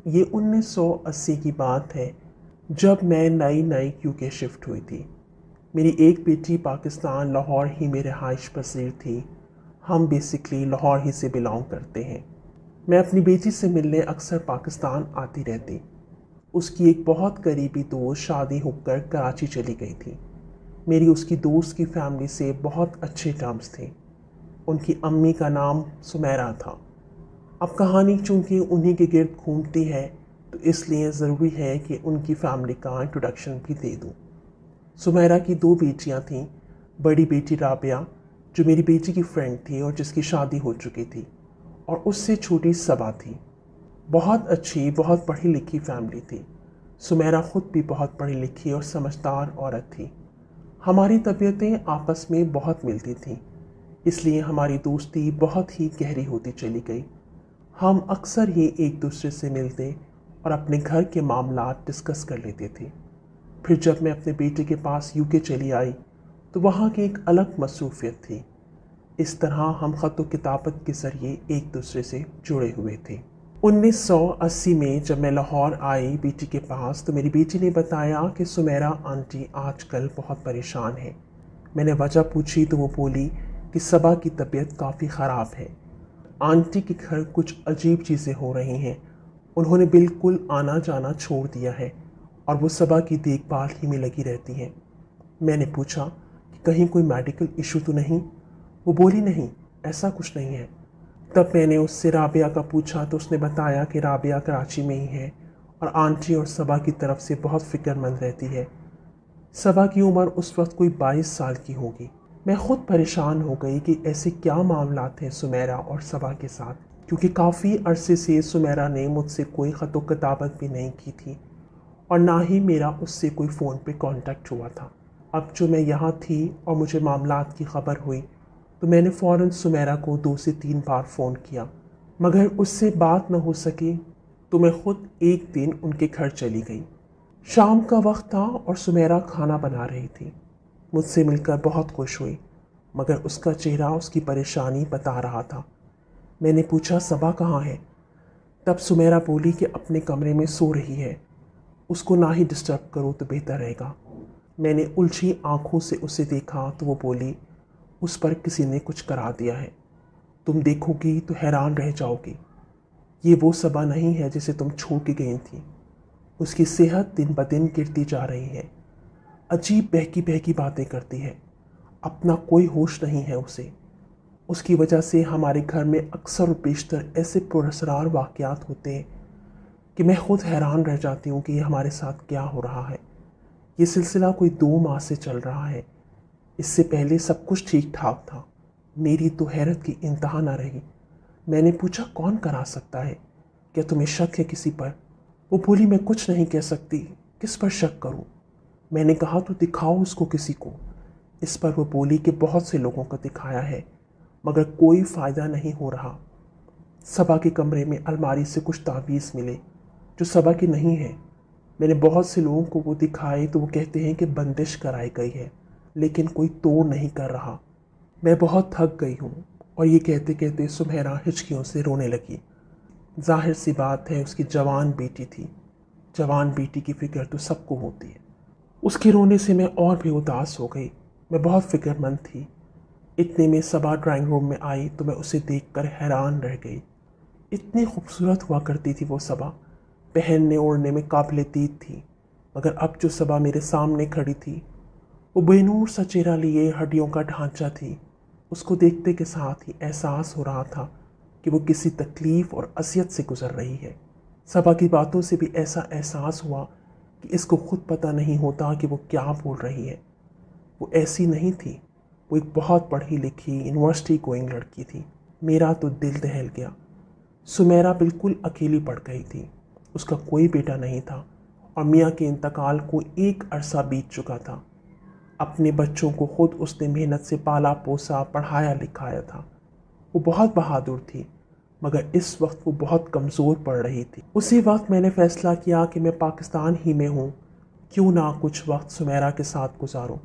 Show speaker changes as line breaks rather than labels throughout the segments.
یہ 1980 کی بات ہے جب میں نئی نئی UK شفٹ ہوئی تھی۔ میری ایک بیٹی پاکستان لاہور ہی میں رہائش پذیر تھی۔ ہم بیسکلی لاہور ہی سے بلانگ کرتے ہیں۔ میں اپنی بیٹی سے ملنے اکثر پاکستان آتی رہتی۔ اس کی ایک بہت قریبی دوست شادی ہو کر کراچی چلی گئی تھی۔ میری اس کی دوست کی فیملی سے بہت اچھے ٹرمز تھے۔ ان کی امی کا نام سمیرہ تھا۔ اب کہانی چونکہ انہی کے گرد گھومتی ہے تو اس لیے ضروری ہے کہ ان کی فیملی کا انٹروڈکشن بھی دے دوں۔ سمیرہ کی 2 بیٹیاں تھیں۔ بڑی بیٹی رابعہ جو میری بیٹی کی فرینڈ تھی اور جس کی شادی ہو چکی تھی، اور اس سے چھوٹی صبا تھی۔ بہت اچھی، بہت پڑھی لکھی فیملی تھی۔ سمیرہ خود بھی بہت پڑھی لکھی اور سمجھدار عورت تھی۔ ہماری طبیعتیں آپس میں بہت ملتی تھیں، اس لیے ہماری دوستی بہت ہی گہری ہوتی چلی گئی۔ ہم اکثر ہی ایک دوسرے سے ملتے اور اپنے گھر کے معاملات ڈسکس کر لیتے تھے۔ پھر جب میں اپنے بیٹے کے پاس UK چلی آئی تو وہاں کی ایک الگ مصروفیت تھی۔ اس طرح ہم خط و کتابت کے ذریعے ایک دوسرے سے جڑے ہوئے تھے۔ 1980 میں جب میں لاہور آئی بیٹی کے پاس تو میری بیٹی نے بتایا کہ سمیرہ آنٹی آج کل بہت پریشان ہے۔ میں نے وجہ پوچھی تو وہ بولی کہ صبا کی طبیعت کافی خراب ہے۔ آنٹی کے گھر کچھ عجیب چیزیں ہو رہی ہیں۔ انہوں نے بالکل آنا جانا چھوڑ دیا ہے اور وہ صبا کی دیکھ بھال ہی میں لگی رہتی ہیں۔ میں نے پوچھا کہ کہیں کوئی میڈیکل ایشو تو نہیں؟ وہ بولی نہیں، ایسا کچھ نہیں ہے۔ تب میں نے اس سے رابعہ کا پوچھا تو اس نے بتایا کہ رابعہ کراچی میں ہی ہے اور آنٹی اور صبا کی طرف سے بہت فکر مند رہتی ہے۔ صبا کی عمر اس وقت کوئی 22 سال کی ہوگی۔ میں خود پریشان ہو گئی کہ ایسے کیا معاملات ہیں سمیرہ اور صبا کے ساتھ، کیونکہ کافی عرصے سے سمیرہ نے مجھ سے کوئی خط و کتابت بھی نہیں کی تھی اور نہ ہی میرا اس سے کوئی فون پہ کانٹیکٹ ہوا تھا۔ اب جو میں یہاں تھی اور مجھے معاملات کی خبر ہوئی تو میں نے فوراً سمیرہ کو 2 سے 3 بار فون کیا، مگر اس سے بات نہ ہو سکی تو میں خود ایک دن ان کے گھر چلی گئی۔ شام کا وقت تھا اور سمیرہ کھانا بنا رہی تھی۔ مجھ سے مل کر بہت خوش ہوئی، مگر اس کا چہرہ اس کی پریشانی بتا رہا تھا۔ میں نے پوچھا صبا کہاں ہے؟ تب سمیرہ بولی کہ اپنے کمرے میں سو رہی ہے، اس کو نہ ہی ڈسٹرب کرو تو بہتر رہے گا۔ میں نے الجھی آنکھوں سے اسے دیکھا تو وہ بولی اس پر کسی نے کچھ کرا دیا ہے، تم دیکھو گی تو حیران رہ جاؤ گی۔ یہ وہ صبا نہیں ہے جسے تم چھوڑ کے گئی تھی۔ اس کی صحت دن بدن گرتی جا رہی ہے، عجیب بہکی بہکی باتیں کرتی ہے، اپنا کوئی ہوش نہیں ہے اسے۔ اس کی وجہ سے ہمارے گھر میں اکثر و بیشتر ایسے پراسرار واقعات ہوتے ہیں کہ میں خود حیران رہ جاتی ہوں کہ یہ ہمارے ساتھ کیا ہو رہا ہے۔ یہ سلسلہ کوئی 2 ماہ سے چل رہا ہے۔ اس سے پہلے سب کچھ ٹھیک ٹھاک تھا۔ میری تو حیرت کی انتہا نہ رہی۔ میں نے پوچھا کون کرا سکتا ہے؟ کیا تمہیں شک ہے کسی پر؟ وہ بولی میں کچھ نہیں کہہ سکتی، کس پر شک کروں؟ میں نے کہا تو دکھاؤ اس کو کسی کو۔ اس پر وہ بولی کہ بہت سے لوگوں کو دکھایا ہے مگر کوئی فائدہ نہیں ہو رہا۔ صبا کے کمرے میں الماری سے کچھ تعویذ ملے جو صبا کی نہیں ہے۔ میں نے بہت سے لوگوں کو وہ دکھائے تو وہ کہتے ہیں کہ بندش کرائی گئی ہے، لیکن کوئی توڑ نہیں کر رہا۔ میں بہت تھک گئی ہوں۔ اور یہ کہتے کہتے سمیرہ ہچکیوں سے رونے لگی۔ ظاہر سی بات ہے اس کی جوان بیٹی تھی۔ جوان بیٹی کی فکر تو سب کو ہوتی ہے۔ اس کے رونے سے میں اور بھی اداس ہو گئی۔ میں بہت فکر مند تھی۔ اتنے میں صبا ڈرائنگ روم میں آئی تو میں اسے دیکھ کر حیران رہ گئی۔ اتنی خوبصورت ہوا کرتی تھی وہ صبا، پہننے اوڑھنے میں قابل دید تھی، مگر اب جو صبا میرے سامنے کھڑی تھی وہ بے نور سا چہرہ لیے ہڈیوں کا ڈھانچہ تھی۔ اس کو دیکھتے کے ساتھ ہی احساس ہو رہا تھا کہ وہ کسی تکلیف اور اذیت سے گزر رہی ہے۔ صبا کی باتوں سے بھی ایسا احساس ہوا کہ اس کو خود پتہ نہیں ہوتا کہ وہ کیا بول رہی ہے۔ وہ ایسی نہیں تھی، وہ ایک بہت پڑھی لکھی یونیورسٹی گوئنگ لڑکی تھی۔ میرا تو دل دہل گیا۔ سمیرہ بالکل اکیلی پڑ گئی تھی۔ اس کا کوئی بیٹا نہیں تھا اور میاں کے انتقال کو ایک عرصہ بیت چکا تھا۔ اپنے بچوں کو خود اس نے محنت سے پالا پوسا، پڑھایا لکھایا تھا۔ وہ بہت بہادر تھی، مگر اس وقت وہ بہت کمزور پڑ رہی تھی۔ اسی وقت میں نے فیصلہ کیا کہ میں پاکستان ہی میں ہوں، کیوں نہ کچھ وقت سمیرہ کے ساتھ گزاروں۔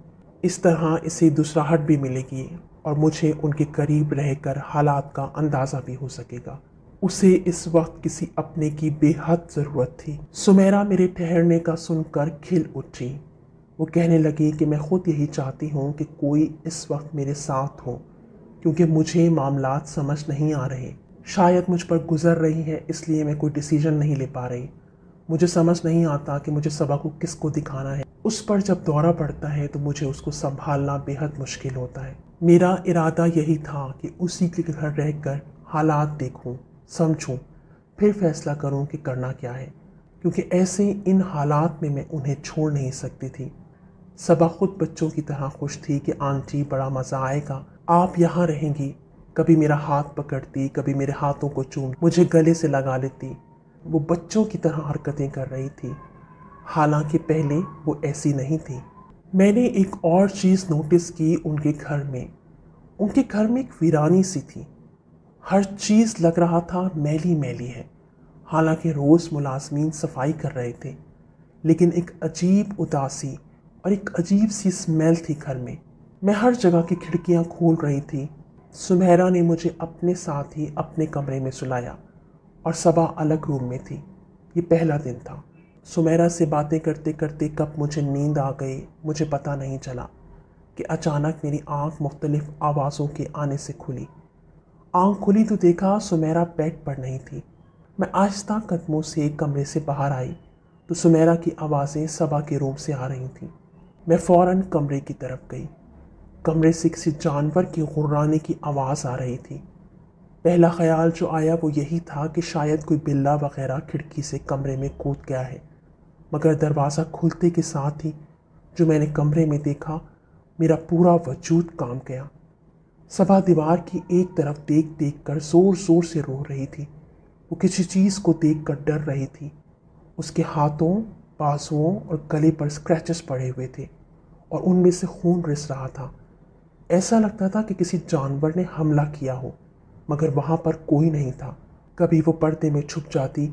اس طرح اسے دوسرا ہٹ بھی ملے گی اور مجھے ان کے قریب رہ کر حالات کا اندازہ بھی ہو سکے گا۔ उसे इस वक्त किसी अपने की बेहद ज़रूरत थी। सुमेरा मेरे ठहरने का सुनकर खिल उठी। वो कहने लगी कि मैं खुद यही चाहती हूँ कि कोई इस वक्त मेरे साथ हो, क्योंकि मुझे मामलात समझ नहीं आ रहे। शायद मुझ पर गुजर रही है, इसलिए मैं कोई डिसीजन नहीं ले पा रही। मुझे समझ नहीं आता कि मुझे सबा को किसको दिखाना है। उस पर जब दौरा पड़ता है तो मुझे उसको संभालना बेहद मुश्किल होता है। मेरा इरादा यही था कि उसी के घर रहकर हालात देखूं, समझूं, फिर फैसला करूं कि करना क्या है, क्योंकि ऐसे इन हालात में मैं उन्हें छोड़ नहीं सकती थी। सबा खुद बच्चों की तरह खुश थी कि आंटी बड़ा मज़ा आएगा, आप यहाँ रहेंगी। कभी मेरा हाथ पकड़ती, कभी मेरे हाथों को चूम मुझे गले से लगा लेती। वो बच्चों की तरह हरकतें कर रही थी, हालांकि पहले वो ऐसी नहीं थी। मैंने एक और चीज़ नोटिस की उनके घर में। उनके घर में एक वीरानी सी थी। हर चीज़ लग रहा था मैली मैली है। हालांकि रोज़ मुलाजमीन सफाई कर रहे थे, लेकिन एक अजीब उदासी और एक अजीब सी स्मेल थी घर में। मैं हर जगह की खिड़कियां खोल रही थी। सुमेरा ने मुझे अपने साथ ही अपने कमरे में सुलाया और सबा अलग रूम में थी। ये पहला दिन था। सुमेरा से बातें करते करते कब मुझे नींद आ गई मुझे पता नहीं चला कि अचानक मेरी आंख मुख्तलिफ आवाज़ों के आने से खुली। आंख खुली तो देखा सुमेरा बेड पर नहीं थी। मैं आहिस्ता कदमों से कमरे से बाहर आई तो सुमेरा की आवाज़ें सबा के रूम से आ रही थीं। मैं फ़ौरन कमरे की तरफ गई। कमरे से किसी जानवर की गुर्राने की आवाज़ आ रही थी। पहला ख्याल जो आया वो यही था कि शायद कोई बिल्ला वगैरह खिड़की से कमरे में कूद गया है, मगर दरवाज़ा खुलते के साथ ही जो मैंने कमरे में देखा, मेरा पूरा वजूद कांप गया। सबा दीवार की एक तरफ देख देख कर ज़ोर ज़ोर से रो रही थी। वो किसी चीज़ को देख कर डर रही थी। उसके हाथों, बाजुओं और गले पर स्क्रैचेस पड़े हुए थे और उनमें से खून रिस रहा था। ऐसा लगता था कि किसी जानवर ने हमला किया हो, मगर वहाँ पर कोई नहीं था। कभी वो पर्दे में छुप जाती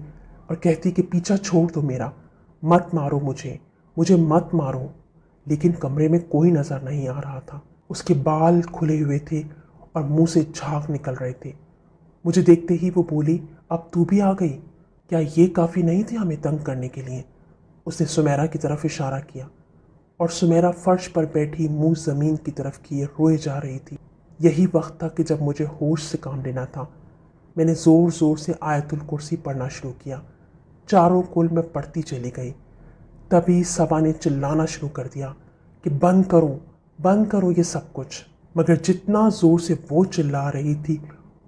और कहती कि पीछा छोड़ दो मेरा, मत मारो मुझे मत मारो। लेकिन कमरे में कोई नज़र नहीं आ रहा था। उसके बाल खुले हुए थे और मुंह से झाग निकल रहे थे। मुझे देखते ही वो बोली, अब तू भी आ गई? क्या ये काफ़ी नहीं थे हमें तंग करने के लिए? उसने सुमेरा की तरफ इशारा किया और सुमेरा फर्श पर बैठी मुंह ज़मीन की तरफ किए रोए जा रही थी। यही वक्त था कि जब मुझे होश से काम लेना था। मैंने ज़ोर ज़ोर से आयतुल कुर्सी पढ़ना शुरू किया। चारों कुल में पढ़ती चली गई। तभी सबा ने चिल्लाना शुरू कर दिया कि बंद करो ये सब कुछ। मगर जितना ज़ोर से वो चिल्ला रही थी,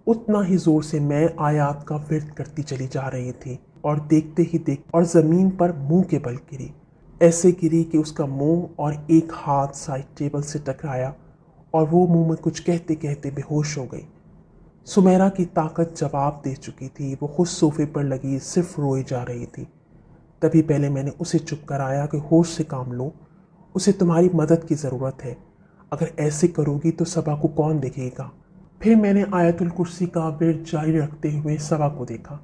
उतना ही ज़ोर से मैं आयात का विर्द करती चली जा रही थी और देखते ही और ज़मीन पर मुंह के बल गिरी। ऐसे गिरी कि उसका मुंह और एक हाथ साइड टेबल से टकराया और वो मुंह में कुछ कहते कहते बेहोश हो गई। सुमेरा की ताकत जवाब दे चुकी थी। वो खुद सोफे पर लगी सिर्फ रोई जा रही थी। तभी पहले मैंने उसे चुप कराया कि होश से काम लो, उसे तुम्हारी मदद की ज़रूरत है। अगर ऐसे करोगी तो सबा को कौन देखेगा? फिर मैंने आयतुल कुर्सी का विर्द जारी रखते हुए सबा को देखा।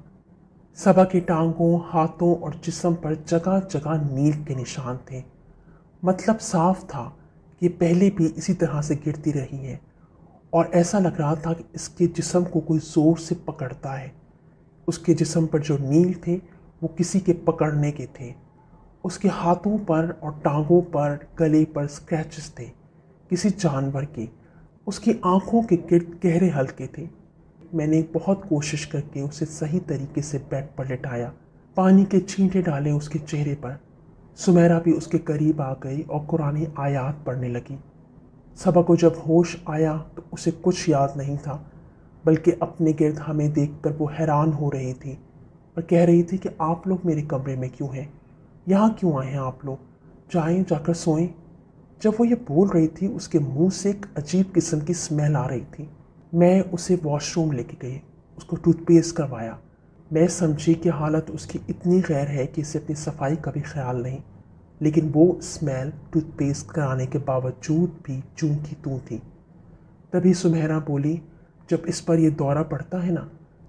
सबा की टांगों, हाथों और जिस्म पर जगह जगह नील के निशान थे। मतलब साफ था कि पहले भी इसी तरह से गिरती रही है और ऐसा लग रहा था कि इसके जिस्म को कोई ज़ोर से पकड़ता है। उसके जिस्म पर जो नील थे वो किसी के पकड़ने के थे। उसके हाथों पर और टांगों पर, गले पर स्क्रैचेस थे किसी जानवर के। उसकी आंखों के गिर्द गहरे हल्के थे। मैंने बहुत कोशिश करके उसे सही तरीके से बेड पर लिटाया, पानी के छींटे डाले उसके चेहरे पर। सुमेरा भी उसके करीब आ गई और कुरानी आयात पढ़ने लगी। सबा को जब होश आया तो उसे कुछ याद नहीं था, बल्कि अपने गिर्द हमें देखकर वो हैरान हो रही थी और कह रही थी कि आप लोग मेरे कमरे में क्यों हैं? यहाँ क्यों आए हैं आप लोग? जाएं, जाकर सोएं। जब वो ये बोल रही थी उसके मुंह से एक अजीब किस्म की स्मेल आ रही थी। मैं उसे वॉशरूम लेके गई, उसको टूथपेस्ट करवाया। मैं समझी कि हालत उसकी इतनी गैर है कि इसे अपनी सफाई का भी ख्याल नहीं, लेकिन वो स्मेल टूथपेस्ट कराने के बावजूद भी जूं की तूं थी। तभी सुमेरा बोली, जब इस पर यह दौरा पड़ता है ना,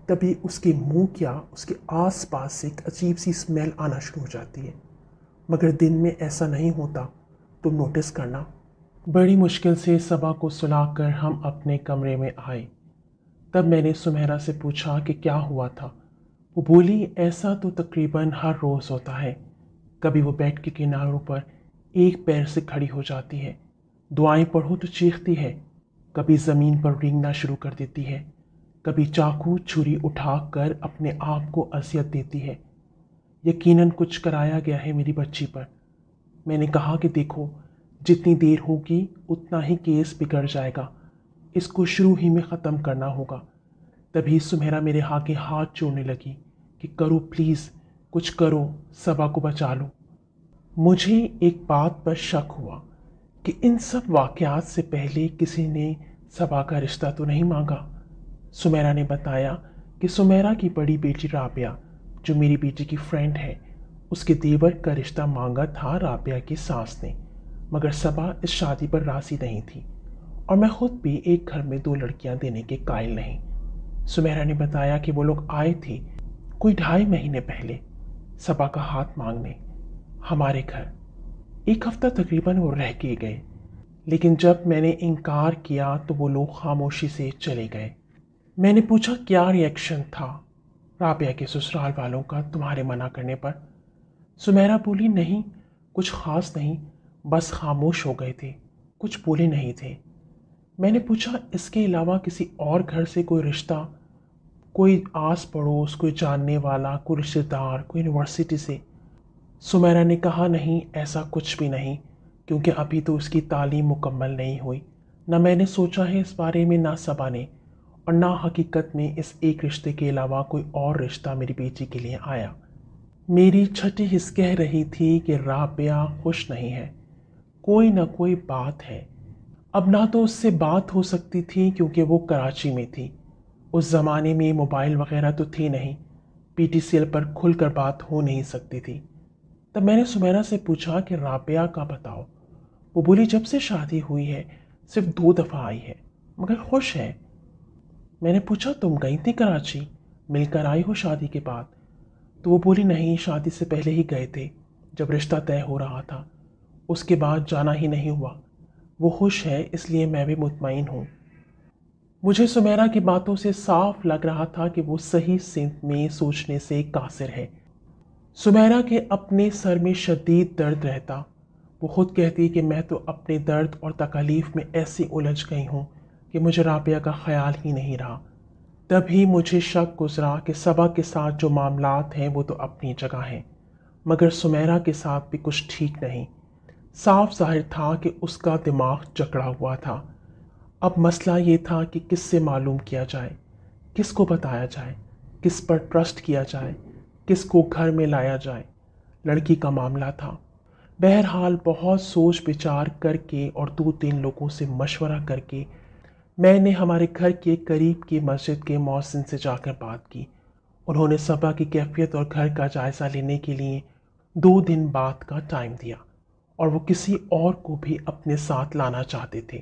तभी उसके मुंह क्या उसके आस पास से एक अजीब सी स्मेल आना शुरू हो जाती है, मगर दिन में ऐसा नहीं होता, तुम नोटिस करना। बड़ी मुश्किल से सबा को सुलाकर हम अपने कमरे में आए। तब मैंने सुमेरा से पूछा कि क्या हुआ था। वो बोली, ऐसा तो तकरीबन हर रोज़ होता है। कभी वो बेड के किनारों पर एक पैर से खड़ी हो जाती है, दुआएं पढ़ो तो चीखती है, कभी ज़मीन पर रेंगना शुरू कर देती है, कभी चाकू छुरी उठाकर अपने आप को अज़ियत देती है। यकीनन कुछ कराया गया है मेरी बच्ची पर। मैंने कहा कि देखो, जितनी देर होगी उतना ही केस बिगड़ जाएगा, इसको शुरू ही में ख़त्म करना होगा। तभी सुमेरा मेरे आगे हाथ जोड़ने लगी कि करो प्लीज़, कुछ करो, सबा को बचा लो। मुझे एक बात पर शक हुआ कि इन सब वाक़यात से पहले किसी ने सबा का रिश्ता तो नहीं मांगा। सुमेरा ने बताया कि सुमेरा की बड़ी बेटी राबिया, जो मेरी बेटी की फ्रेंड है, उसके देवर का रिश्ता मांगा था राबिया की सास ने, मगर सबा इस शादी पर राज़ी नहीं थी और मैं खुद भी एक घर में 2 लड़कियां देने के कायल नहीं। सुमेरा ने बताया कि वो लोग आए थे कोई 2.5 महीने पहले सबा का हाथ मांगने हमारे घर। 1 हफ्ता तकरीबन वो रह के गए, लेकिन जब मैंने इनकार किया तो वो लोग खामोशी से चले गए। मैंने पूछा क्या रिएक्शन था राबिया के ससुराल वालों का तुम्हारे मना करने पर। सुमेरा बोली, नहीं कुछ ख़ास नहीं, बस खामोश हो गए थे, कुछ बोले नहीं थे। मैंने पूछा इसके अलावा किसी और घर से कोई रिश्ता, कोई आस पड़ोस, कोई जानने वाला, कोई रिश्तेदार, कोई यूनिवर्सिटी से। सुमेरा ने कहा, नहीं ऐसा कुछ भी नहीं, क्योंकि अभी तो उसकी तालीम मुकम्मल नहीं हुई। न मैंने सोचा है इस बारे में, ना सबा ने, और ना हकीकत में इस एक रिश्ते के अलावा कोई और रिश्ता मेरी बेटी के लिए आया। मेरी छठी हिस्स कह रही थी कि राबिया खुश नहीं है, कोई ना कोई बात है। अब ना तो उससे बात हो सकती थी क्योंकि वो कराची में थी। उस ज़माने में मोबाइल वगैरह तो थी नहीं, पीटीसीएल पर खुलकर बात हो नहीं सकती थी। तब मैंने सुमेरा से पूछा कि राबिया का बताओ। वो बोली, जब से शादी हुई है सिर्फ 2 दफ़ा आई है, मगर खुश है। मैंने पूछा, तुम गई थी कराची, मिलकर आई हो शादी के बाद? तो वो बोली, नहीं शादी से पहले ही गए थे, जब रिश्ता तय हो रहा था, उसके बाद जाना ही नहीं हुआ। वो खुश है इसलिए मैं भी मुतमईन हूँ। मुझे सुमेरा की बातों से साफ लग रहा था कि वो सही सिमत में सोचने से कासिर है। सुमेरा के अपने सर में शदीद दर्द रहता। वो खुद कहती कि मैं तो अपने दर्द और तकलीफ़ में ऐसी उलझ गई हूँ कि मुझे राबिया का ख्याल ही नहीं रहा। तभी मुझे शक गुजरा कि सबा के साथ जो मामलात हैं वो तो अपनी जगह हैं, मगर सुमेरा के साथ भी कुछ ठीक नहीं। साफ ज़ाहिर था कि उसका दिमाग जकड़ा हुआ था। अब मसला ये था कि किससे मालूम किया जाए, किसको बताया जाए, किस पर ट्रस्ट किया जाए, किसको घर में लाया जाए। लड़की का मामला था। बहरहाल बहुत सोच विचार करके और 2-3 लोगों से मशवरा करके मैंने हमारे घर के करीब की मस्जिद के मौसिन से जाकर बात की। उन्होंने सबा की कैफियत और घर का जायज़ा लेने के लिए 2 दिन बाद का टाइम दिया और वो किसी और को भी अपने साथ लाना चाहते थे।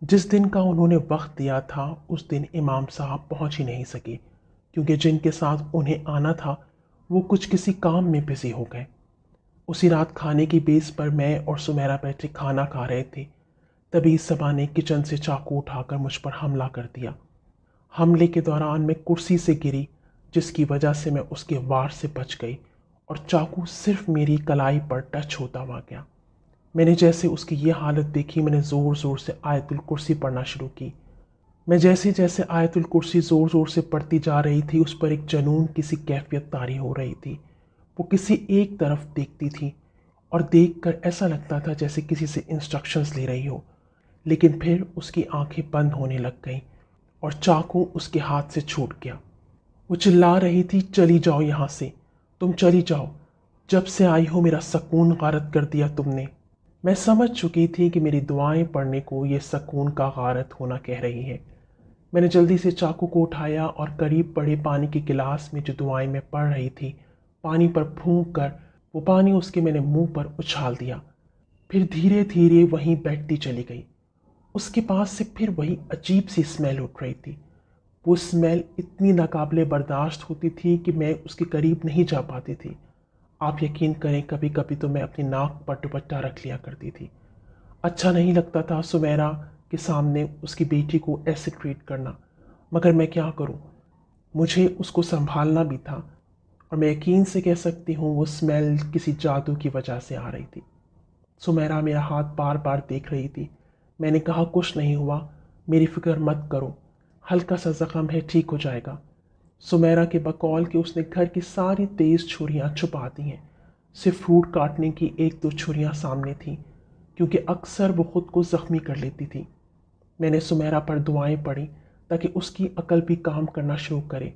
जिस दिन का उन्होंने वक्त दिया था उस दिन इमाम साहब पहुंच ही नहीं सके, क्योंकि जिनके साथ उन्हें आना था वो कुछ किसी काम में बिजी हो गए। उसी रात खाने की बेस पर मैं और सुमेरा बैठे खाना खा रहे थे, तभी सबा ने किचन से चाकू उठाकर मुझ पर हमला कर दिया। हमले के दौरान मैं कुर्सी से गिरी, जिसकी वजह से मैं उसके वार से बच गई और चाकू सिर्फ मेरी कलाई पर टच होता हुआ गया। मैंने जैसे उसकी ये हालत देखी, मैंने ज़ोर ज़ोर से आयतुल कुर्सी पढ़ना शुरू की। मैं जैसे जैसे आयतुल कुर्सी ज़ोर ज़ोर से पढ़ती जा रही थी, उस पर एक जनून किसी कैफियत तारी हो रही थी। वो किसी एक तरफ देखती थी और देखकर ऐसा लगता था जैसे किसी से इंस्ट्रक्शंस ले रही हो, लेकिन फिर उसकी आंखें बंद होने लग गईं और चाकू उसके हाथ से छूट गया। वो चिल्ला रही थी, चली जाओ यहाँ से, तुम चली जाओ, जब से आई हो मेरा सकून गारत कर दिया तुमने। मैं समझ चुकी थी कि मेरी दुआएं पढ़ने को ये सकून का गारत होना कह रही है। मैंने जल्दी से चाकू को उठाया और करीब पड़े पानी के गिलास में जो दुआएं मैं पढ़ रही थी, पानी पर फूंक कर वो पानी उसके मैंने मुंह पर उछाल दिया। फिर धीरे धीरे वहीं बैठती चली गई। उसके पास से फिर वही अजीब सी स्मेल उठ रही थी। वो स्मेल इतनी नाकाबिले बर्दाश्त होती थी कि मैं उसके करीब नहीं जा पाती थी। आप यकीन करें, कभी कभी तो मैं अपनी नाक पर दुपट्टा रख लिया करती थी। अच्छा नहीं लगता था सुमेरा के सामने उसकी बेटी को ऐसे ट्रीट करना। मगर मैं क्या करूं? मुझे उसको संभालना भी था और मैं यकीन से कह सकती हूँ वो स्मेल किसी जादू की वजह से आ रही थी। सुमेरा मेरा हाथ बार बार देख रही थी। मैंने कहा, कुछ नहीं हुआ, मेरी फिक्र मत करो, हल्का सा जख्म है, ठीक हो जाएगा। सुमेरा के बकौल के उसने घर की सारी तेज़ छुरियाँ छुपा दी हैं। सिर्फ फ्रूट काटने की एक दो छुरियाँ सामने थीं, क्योंकि अक्सर वो खुद को ज़ख्मी कर लेती थी। मैंने सुमेरा पर दुआएं पढ़ी ताकि उसकी अकल भी काम करना शुरू करे,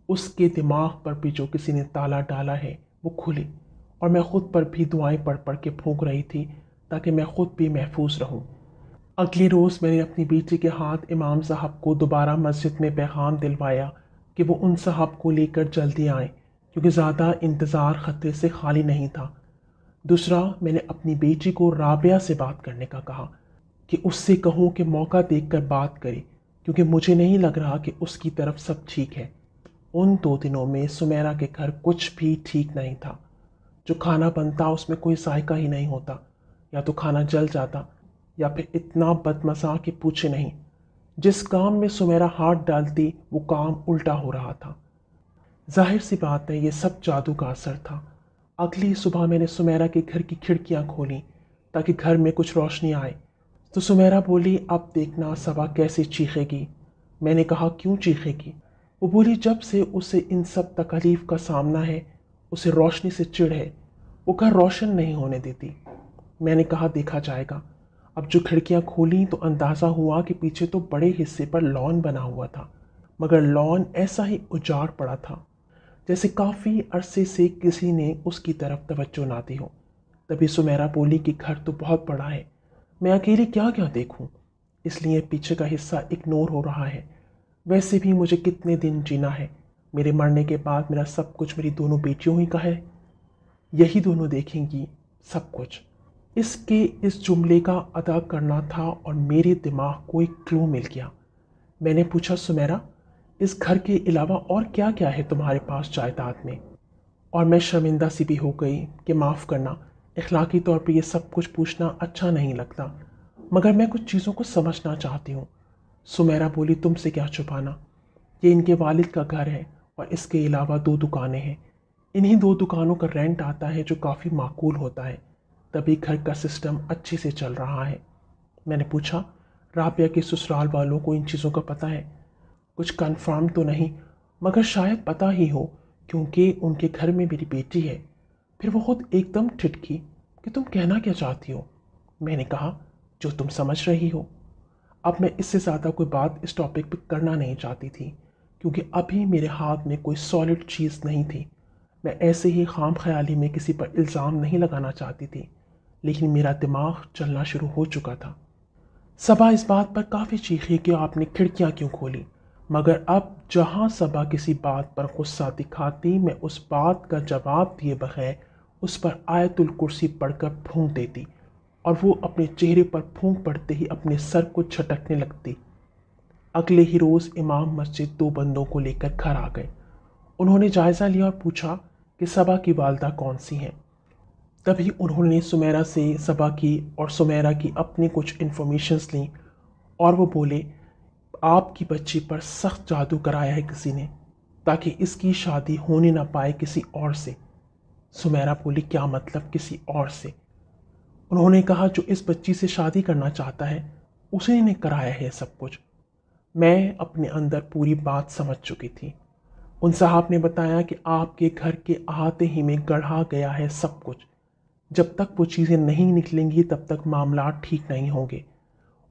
उसके दिमाग पर भी जो किसी ने ताला डाला है वो खुले। और मैं खुद पर भी दुआएं पढ़ पढ़ के फूंक रही थी ताकि मैं खुद भी महफूज रहूं। अगले रोज़ मैंने अपनी बेटी के हाथ इमाम साहब को दोबारा मस्जिद में पैगाम दिलवाया कि वो उन साहब को लेकर जल्दी आएँ, क्योंकि ज़्यादा इंतज़ार ख़तरे से खाली नहीं था। दूसरा, मैंने अपनी बेटी को राबिया से बात करने का कहा कि उससे कहूँ कि मौका देखकर बात करे, क्योंकि मुझे नहीं लग रहा कि उसकी तरफ सब ठीक है। उन 2 दिनों में सुमेरा के घर कुछ भी ठीक नहीं था। जो खाना बनता उसमें कोई जायका ही नहीं होता, या तो खाना जल जाता या फिर इतना बदमज़ा कि पूछे नहीं। जिस काम में सुमेरा हाथ डालती वो काम उल्टा हो रहा था। जाहिर सी बात है, ये सब जादू का असर था। अगली सुबह मैंने सुमेरा के घर की खिड़कियां खोली ताकि घर में कुछ रोशनी आए, तो सुमेरा बोली, अब देखना सबा कैसे चीखेगी। मैंने कहा, क्यों चीखेगी? वो बोली, जब से उसे इन सब तकलीफ़ का सामना है, उसे रोशनी से चिढ़ है, वो घर रोशन नहीं होने देती। मैंने कहा, देखा जाएगा। अब जो खिड़कियां खोली तो अंदाज़ा हुआ कि पीछे तो बड़े हिस्से पर लॉन बना हुआ था, मगर लॉन ऐसा ही उजाड़ पड़ा था जैसे काफ़ी अरसे से किसी ने उसकी तरफ तवज्जो ना दी हो। तभी सुमेरा बोली कि घर तो बहुत बड़ा है, मैं अकेली क्या क्या देखूं, इसलिए पीछे का हिस्सा इग्नोर हो रहा है। वैसे भी मुझे कितने दिन जीना है, मेरे मरने के बाद मेरा सब कुछ मेरी दोनों बेटियों ही का है, यही दोनों देखेंगी सब कुछ। इसके इस जुमले का अदा करना था और मेरे दिमाग को एक क्लू मिल गया। मैंने पूछा, सुमेरा, इस घर के अलावा और क्या क्या है तुम्हारे पास जायदाद में? और मैं शर्मिंदा सी भी हो गई कि माफ़ करना, इखलाकी तौर पे ये सब कुछ पूछना अच्छा नहीं लगता, मगर मैं कुछ चीज़ों को समझना चाहती हूँ। सुमेरा बोली, तुमसे क्या छुपाना, ये इनके वालिद का घर है और इसके अलावा 2 दुकानें हैं। इन्हीं 2 दुकानों का रेंट आता है जो काफ़ी माकूल होता है, तभी घर का सिस्टम अच्छे से चल रहा है। मैंने पूछा, राबिया के ससुराल वालों को इन चीज़ों का पता है? कुछ कंफर्म तो नहीं, मगर शायद पता ही हो, क्योंकि उनके घर में मेरी बेटी है। फिर वो खुद एकदम ठिठकी कि तुम कहना क्या चाहती हो? मैंने कहा, जो तुम समझ रही हो। अब मैं इससे ज़्यादा कोई बात इस टॉपिक पे करना नहीं चाहती थी, क्योंकि अभी मेरे हाथ में कोई सॉलिड चीज़ नहीं थी। मैं ऐसे ही खाम ख्याली में किसी पर इल्ज़ाम नहीं लगाना चाहती थी, लेकिन मेरा दिमाग चलना शुरू हो चुका था। सबा इस बात पर काफ़ी चीखी कि आपने खिड़कियाँ क्यों खोली, मगर अब जहाँ सबा किसी बात पर गुस्सा दिखाती, मैं उस बात का जवाब दिए बगैर उस पर आयतुल कुर्सी पढ़कर फूंक देती और वो अपने चेहरे पर फूंक पड़ते ही अपने सर को झटकने लगती। अगले ही रोज़ इमाम मस्जिद 2 बंदों को लेकर घर आ गए। उन्होंने जायज़ा लिया और पूछा कि सबा की वालदा कौन सी हैं। तभी उन्होंने सुमेरा से सबा की और सुमेरा की अपनी कुछ इन्फॉर्मेशंस ली और वो बोले, आपकी बच्ची पर सख्त जादू कराया है किसी ने, ताकि इसकी शादी होने ना पाए किसी और से। सुमेरा बोली, क्या मतलब किसी और से? उन्होंने कहा, जो इस बच्ची से शादी करना चाहता है उसी ने कराया है सब कुछ। मैं अपने अंदर पूरी बात समझ चुकी थी। उन साहब ने बताया कि आपके घर के अहाते ही में गढ़ा गया है सब कुछ। जब तक वो चीज़ें नहीं निकलेंगी तब तक मामला ठीक नहीं होंगे।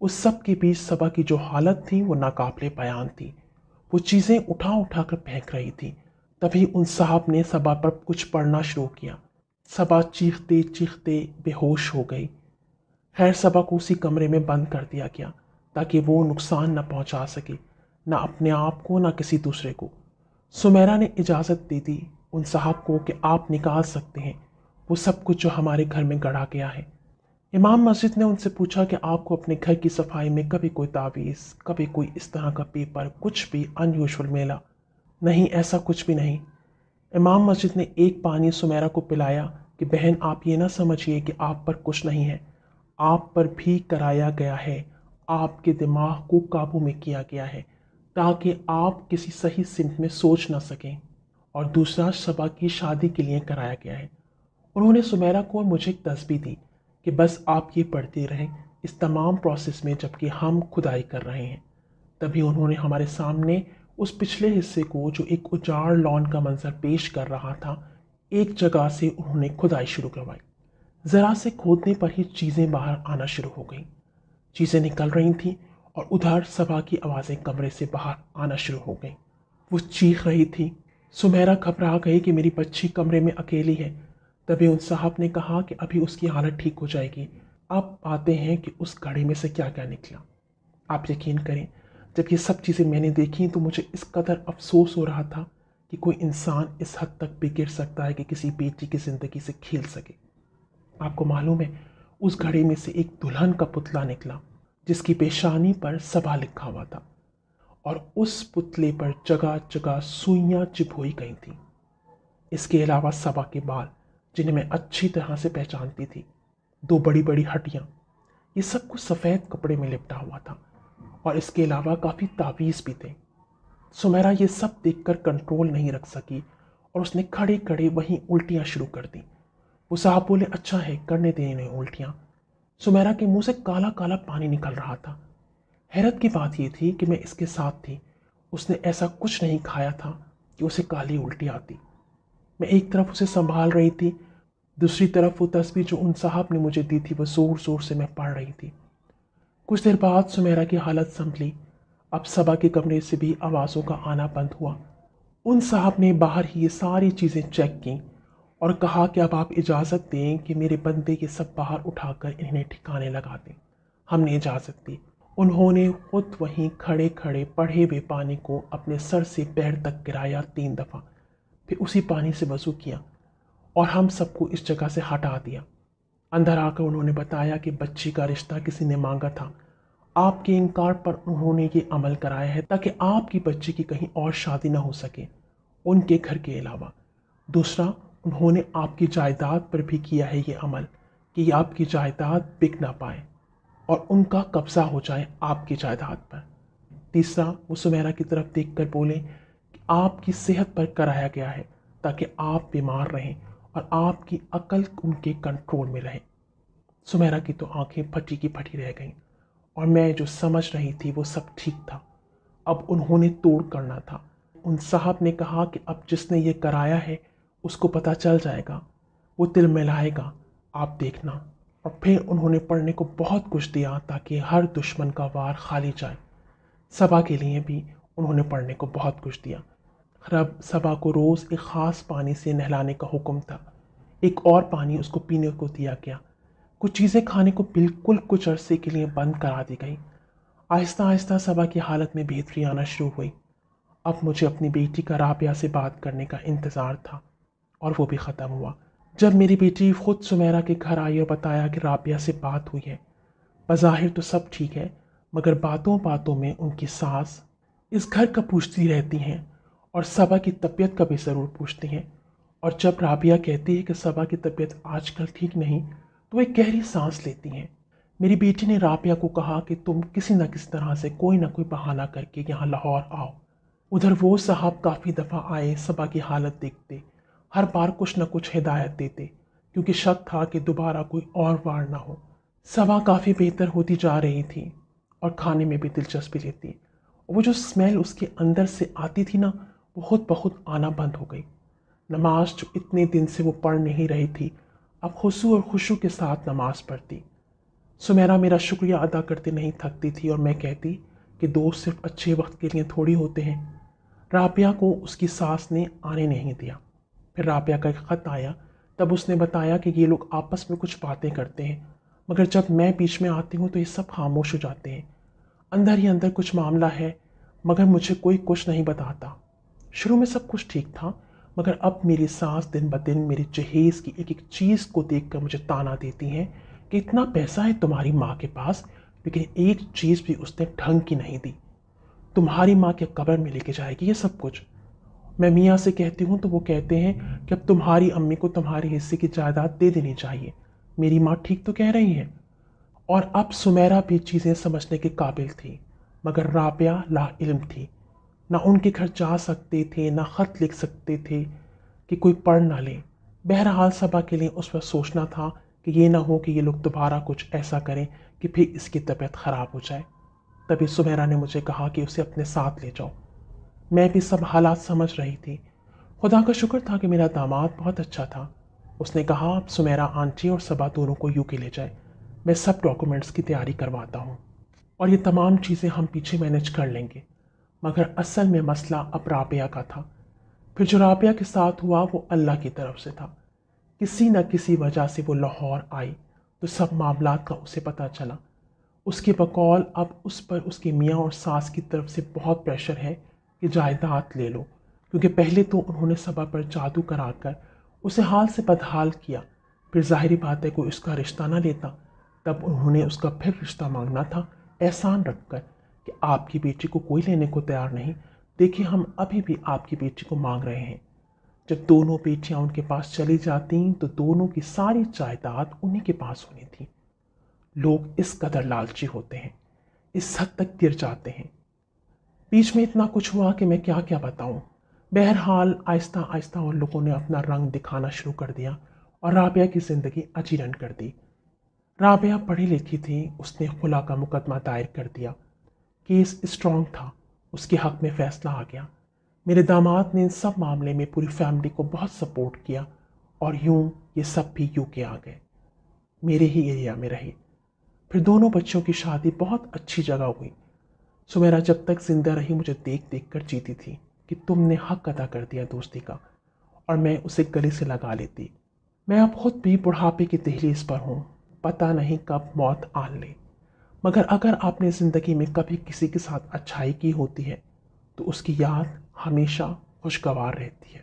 उस सब के बीच सबा की जो हालत थी वो नाकाबिले बयान थी। वो चीज़ें उठा उठा कर फेंक रही थी। तभी उन साहब ने सबा पर कुछ पढ़ना शुरू किया। सबा चीखते चीखते बेहोश हो गई। खैर, सबा को उसी कमरे में बंद कर दिया गया ताकि वो नुकसान न पहुंचा सके, ना अपने आप को ना किसी दूसरे को। सुमेरा ने इजाज़त दे दी उन साहब को कि आप निकाल सकते हैं वो सब कुछ जो हमारे घर में गढ़ा गया है। इमाम मस्जिद ने उनसे पूछा कि आपको अपने घर की सफाई में कभी कोई तावीज़, कभी कोई इस तरह का पेपर, कुछ भी अनयूजुअल मिला? नहीं, ऐसा कुछ भी नहीं। इमाम मस्जिद ने एक पानी सुमेरा को पिलाया कि बहन, आप ये ना समझिए कि आप पर कुछ नहीं है, आप पर भी कराया गया है, आपके दिमाग को काबू में किया गया है, ताकि आप किसी सही सिमत में सोच ना सकें, और दूसरा सबा की शादी के लिए कराया गया है। उन्होंने सुमेरा को और मुझे एक तस्बीह दी कि बस आप ये पढ़ते रहें इस तमाम प्रोसेस में जबकि हम खुदाई कर रहे हैं। तभी उन्होंने हमारे सामने उस पिछले हिस्से को, जो एक उजाड़ लॉन का मंजर पेश कर रहा था, एक जगह से उन्होंने खुदाई शुरू करवाई। ज़रा से खोदने पर ही चीज़ें बाहर आना शुरू हो गईं। चीज़ें निकल रही थीं और उधर सबा की आवाज़ें कमरे से बाहर आना शुरू हो गईं। वो चीख रही थी। सुमेरा घबरा गई कि मेरी बच्ची कमरे में अकेली है। तभी उन साहब ने कहा कि अभी उसकी हालत ठीक हो जाएगी। अब आते हैं कि उस घड़ी में से क्या क्या निकला। आप यकीन करें, जब ये सब चीज़ें मैंने देखी तो मुझे इस कदर अफसोस हो रहा था कि कोई इंसान इस हद तक बिगड़ सकता है कि किसी बेटी की ज़िंदगी से खेल सके। आपको मालूम है, उस घड़ी में से एक दुल्हन का पुतला निकला जिसकी पेशानी पर सबा लिखा हुआ था, और उस पुतले पर जगह जगह सुइयां चिपकोई गई थीं। इसके अलावा सबा के बाल, जिन्हें मैं अच्छी तरह से पहचानती थी, 2 बड़ी बड़ी हड्डियां, ये सब कुछ सफ़ेद कपड़े में लिपटा हुआ था, और इसके अलावा काफ़ी तावीज़ भी थे। सुमेरा ये सब देखकर कंट्रोल नहीं रख सकी और उसने खड़े खड़े वहीं उल्टियां शुरू कर दी। वो साहब बोले, अच्छा है, करने दें इन्हें उल्टियां। सुमेरा के मुंह से काला काला पानी निकल रहा था। हैरत की बात यह थी कि मैं इसके साथ थी। उसने ऐसा कुछ नहीं खाया था कि उसे काली उल्टी आती। मैं एक तरफ उसे संभाल रही थी, दूसरी तरफ वो तस्वीर जो उन साहब ने मुझे दी थी वो ज़ोर ज़ोर से मैं पढ़ रही थी। कुछ देर बाद सुमेरा की हालत संभली। अब सबा के कमरे से भी आवाज़ों का आना बंद हुआ। उन साहब ने बाहर ही ये सारी चीज़ें चेक की और कहा कि अब आप इजाज़त दें कि मेरे बंदे ये सब बाहर उठाकर इन्हें ठिकाने लगा दें। हमने इजाज़त दी। उन्होंने खुद वहीं खड़े खड़े पढ़े हुए पानी को अपने सर से पैर तक गिराया 3 दफ़ा, फिर उसी पानी से वज़ू किया और हम सबको इस जगह से हटा दिया। अंदर आकर उन्होंने बताया कि बच्ची का रिश्ता किसी ने मांगा था। आपके इनकार पर उन्होंने ये अमल कराया है ताकि आपकी बच्ची की कहीं और शादी ना हो सके उनके घर के अलावा। दूसरा, उन्होंने आपकी जायदाद पर भी किया है ये अमल कि आपकी जायदाद बिक ना पाए और उनका कब्ज़ा हो जाए आपकी जायदाद पर। तीसरा, वो सुमेरा की तरफ देखकर बोले कि आपकी सेहत पर कराया गया है ताकि आप बीमार रहें और आपकी अकल उनके कंट्रोल में रहे। सुमेरा की तो आंखें फटी की फटी रह गईं और मैं जो समझ रही थी वो सब ठीक था। अब उन्होंने तोड़ करना था। उन साहब ने कहा कि अब जिसने ये कराया है उसको पता चल जाएगा, वो तिल मिलाएगा, आप देखना। और फिर उन्होंने पढ़ने को बहुत कुछ दिया ताकि हर दुश्मन का वार खाली जाए। सबा के लिए भी उन्होंने पढ़ने को बहुत कुछ दिया। रब सबा को रोज़ एक ख़ास पानी से नहलाने का हुक्म था। एक और पानी उसको पीने को दिया गया। कुछ चीज़ें खाने को बिल्कुल कुछ अरसे के लिए बंद करा दी गई। आहिस्ता आहिस्ता सबा की हालत में बेहतरी आना शुरू हुई। अब मुझे अपनी बेटी का राबिया से बात करने का इंतज़ार था और वो भी ख़त्म हुआ जब मेरी बेटी खुद सुमेरा के घर आई और बताया कि राबिया से बात हुई है। बज़ाहिर तो सब ठीक है, मगर बातों बातों में उनकी सास इस घर का पूछती रहती हैं और सबा की तबीयत का भी ज़रूर पूछती हैं। और जब राबिया कहती है कि सबा की तबीयत आजकल ठीक नहीं तो वे गहरी सांस लेती हैं। मेरी बेटी ने राबिया को कहा कि तुम किसी न किसी तरह से कोई ना कोई बहाना करके यहाँ लाहौर आओ। उधर वो साहब काफ़ी दफ़ा आए, सबा की हालत देखते, हर बार कुछ न कुछ हिदायत देते क्योंकि शक था कि दोबारा कोई और वार ना हो। सबा काफ़ी बेहतर होती जा रही थी और खाने में भी दिलचस्पी लेती। वो जो स्मेल उसके अंदर से आती थी ना, बहुत बहुत आना बंद हो गई। नमाज जो इतने दिन से वो पढ़ नहीं रही थी, अब खुशू और खुशू के साथ नमाज पढ़ती। सुमेरा मेरा शुक्रिया अदा करते नहीं थकती थी और मैं कहती कि दोस्त सिर्फ अच्छे वक्त के लिए थोड़ी होते हैं। राबिया को उसकी सास ने आने नहीं दिया। फिर राबिया का एक ख़त आया। तब उसने बताया कि ये लोग आपस में कुछ बातें करते हैं, मगर जब मैं बीच में आती हूँ तो ये सब खामोश हो जाते हैं। अंदर ही अंदर कुछ मामला है, मगर मुझे कोई कुछ नहीं बताता। शुरू में सब कुछ ठीक था, मगर अब मेरी सास दिन ब दिन मेरी जहेज़ की एक एक चीज़ को देखकर मुझे ताना देती हैं कि इतना पैसा है तुम्हारी माँ के पास, लेकिन एक चीज़ भी उसने ढंग की नहीं दी। तुम्हारी माँ के कब्र में लेके जाएगी ये सब कुछ। मैं मियाँ से कहती हूँ तो वो कहते हैं कि अब तुम्हारी अम्मी को तुम्हारे हिस्से की जायदाद दे देनी चाहिए। मेरी माँ ठीक तो कह रही है। और अब सुमेरा भी चीज़ें समझने के काबिल थी, मगर राबिया ला इल्म थी। نہ ان کے گھر جا سکتے تھے، نہ خط لکھ سکتے تھے کہ کوئی پڑھ نہ لے۔ بہرحال صبا کے لیے اس وقت سوچنا تھا کہ یہ نہ ہو کہ یہ لوگ دوبارہ کچھ ایسا کریں کہ پھر اس کی طبیعت خراب ہو جائے۔ تبھی سمیرا نے مجھے کہا کہ اسے اپنے ساتھ لے جاؤ۔ میں بھی سب حالات سمجھ رہی تھی۔ خدا کا شکر تھا کہ میرا داماد بہت اچھا تھا۔ اس نے کہا اب سمیرا آنٹی اور صبا دونوں کو یو کے لے جائے، میں سب ڈاکومنٹس کی تیاری کرواتا ہوں اور یہ تمام چیزیں ہم پیچھے مینج کر لیں گے۔ مگر اصل میں مسئلہ اب رابعہ کا تھا۔ پھر جو رابعہ کے ساتھ ہوا وہ اللہ کی طرف سے تھا۔ کسی نہ کسی وجہ سے وہ لاہور آئی تو سب معاملات کا اسے پتہ چلا۔ اس کے بقول اب اس پر اس کے میاں اور ساس کی طرف سے بہت پریشر ہے کہ جائیداد لے لو، کیونکہ پہلے تو انہوں نے صبا پر جادو کرا کر اسے حال سے بدحال کیا، پھر ظاہری بات ہے کوئی اس کا رشتہ نہ لیتا، تب انہوں نے اس کا پھر رشتہ مانگنا تھا احسان رکھ کر کہ آپ کی بیٹی کو کوئی لینے کو تیار نہیں، دیکھیں ہم ابھی بھی آپ کی بیٹی کو مانگ رہے ہیں۔ جب دونوں بیٹیاں ان کے پاس چلی جاتیں تو دونوں کی ساری جائیداد انہیں کے پاس ہونی تھی۔ لوگ اس قدر لالچی ہوتے ہیں، اس حد تک گر جاتے ہیں۔ بیچ میں اتنا کچھ ہوا کہ میں کیا کیا بتاؤں۔ بہرحال آہستہ آہستہ ان لوگوں نے اپنا رنگ دکھانا شروع کر دیا اور رابعہ کی زندگی اجیرن کر دی۔ رابعہ پڑھی لکھی تھی، اس نے خلا کا مقدمہ دائر کر دیا۔ کیس اسٹرانگ تھا، اس کے حق میں فیصلہ آ گیا۔ میرے داماد نے ان سب معاملے میں پوری فیملی کو بہت سپورٹ کیا اور یوں یہ سب بھی یو کے آ گئے، میرے ہی ایریا میں رہے۔ پھر دونوں بچوں کی شادی بہت اچھی جگہ ہوئی۔ سمیرا جب تک زندہ رہی مجھے دیکھ دیکھ کر جیتی تھی کہ تم نے حق ادا کر دیا دوستی کا، اور میں اسے گلے سے لگا لیتی۔ میں اب خود بھی بڑھاپے کی دہلیز پر ہوں، پتہ نہیں کب موت آن لے، مگر اگر آپ نے زندگی میں کبھی کسی کے ساتھ اچھائی کی ہوتی ہے تو اس کی یاد ہمیشہ خوشگوار رہتی ہے۔